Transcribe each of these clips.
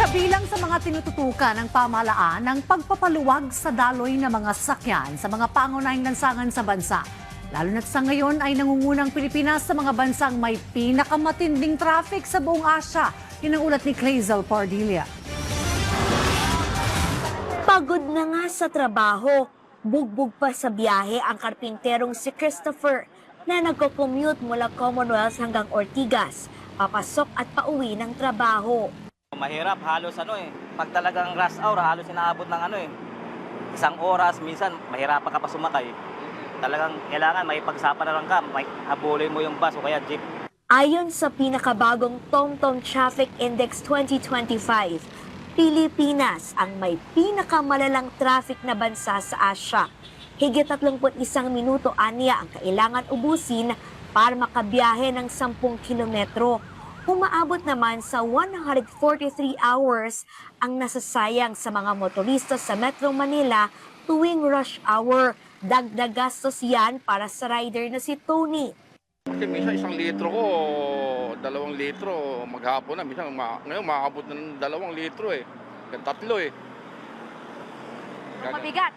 Kabilang sa mga tinututukan ng pamahalaan ang pagpapaluwag sa daloy ng mga sasakyan sa mga pangunahing lansangan sa bansa. Lalo na't sa ngayon ay nangungunang Pilipinas sa mga bansang may pinakamatinding traffic sa buong Asya. Yun ang ulat ni Clazel Pardilla. Pagod na nga sa trabaho, bugbog pa sa biyahe ang karpinterong si Christopher na nagko-commute mula Commonwealth hanggang Ortigas, papasok at pauwi ng trabaho. Mahirap, halos pag talagang rush hour, halos inaabot ng isang oras, minsan mahirapan ka pa sumakay. Talagang kailangan may pagsapalaran ka, may habulin mo yung bus o kaya jeep. Ayon sa pinakabagong TomTom Traffic Index 2025, Pilipinas ang may pinakamalalang traffic na bansa sa Asya. Higit 31 minuto anya ang kailangan ubusin para makabiyahe ng 10 kilometro. Umaabot naman sa 143 hours ang nasasayang sa mga motorista sa Metro Manila tuwing rush hour. Dagdag gastos yan para sa rider na si Tony. Kasi minsan 1 litro ko, 2 litro maghapon na. Minsan ngayon makakabot ng 2 litro Hanggang 3 Mabigat.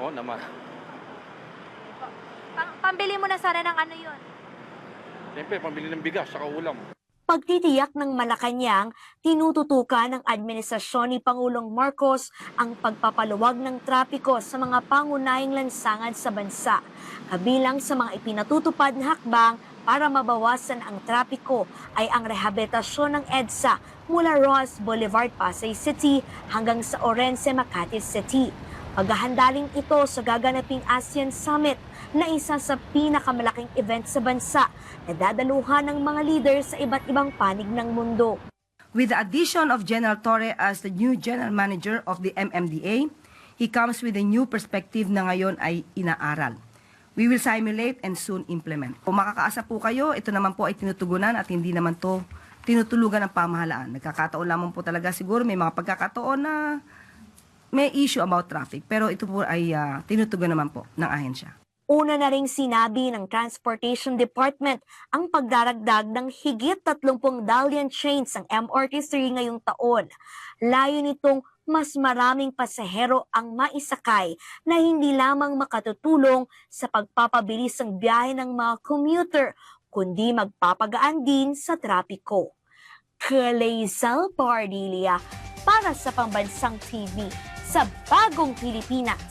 Oo naman. Pambili mo na sana ng ano yun. Siyempre, pambili ng bigas sa ulam. Pagtitiyak ng Malacanang, tinututukan ng administrasyon ni Pangulong Marcos ang pagpapaluwag ng trapiko sa mga pangunahing lansangan sa bansa. Kabilang sa mga ipinatutupad na hakbang para mabawasan ang trapiko ay ang rehabilitasyon ng EDSA mula Rojas Boulevard, Pasay City hanggang sa Orense, Makati City. Paghahanda rin ito sa gaganaping ASEAN Summit na isa sa pinakamalaking event sa bansa na dadaluhan ng mga leader sa iba't ibang panig ng mundo. With the addition of General Torre as the new General Manager of the MMDA, he comes with a new perspective na ngayon ay inaaral. We will simulate and soon implement. Kung makakaasa po kayo, ito naman po ay tinutugunan at hindi naman to tinutulugan ng pamahalaan. Nagkakataon lamang po talaga siguro may mga pagkakataon na may issue about traffic. Pero ito po ay tinutugon naman po ng ahensya. Una na ring sinabi ng Transportation Department ang pagdaragdag ng higit 30 Dalian trains ang MRT3 ngayong taon. Layo nitong mas maraming pasahero ang maisakay na hindi lamang makatutulong sa pagpapabilis ng biyahe ng mga commuter, kundi magpapagaan din sa trapiko. Clazel Pardilla para sa Pambansang TV sa Bagong Pilipinas.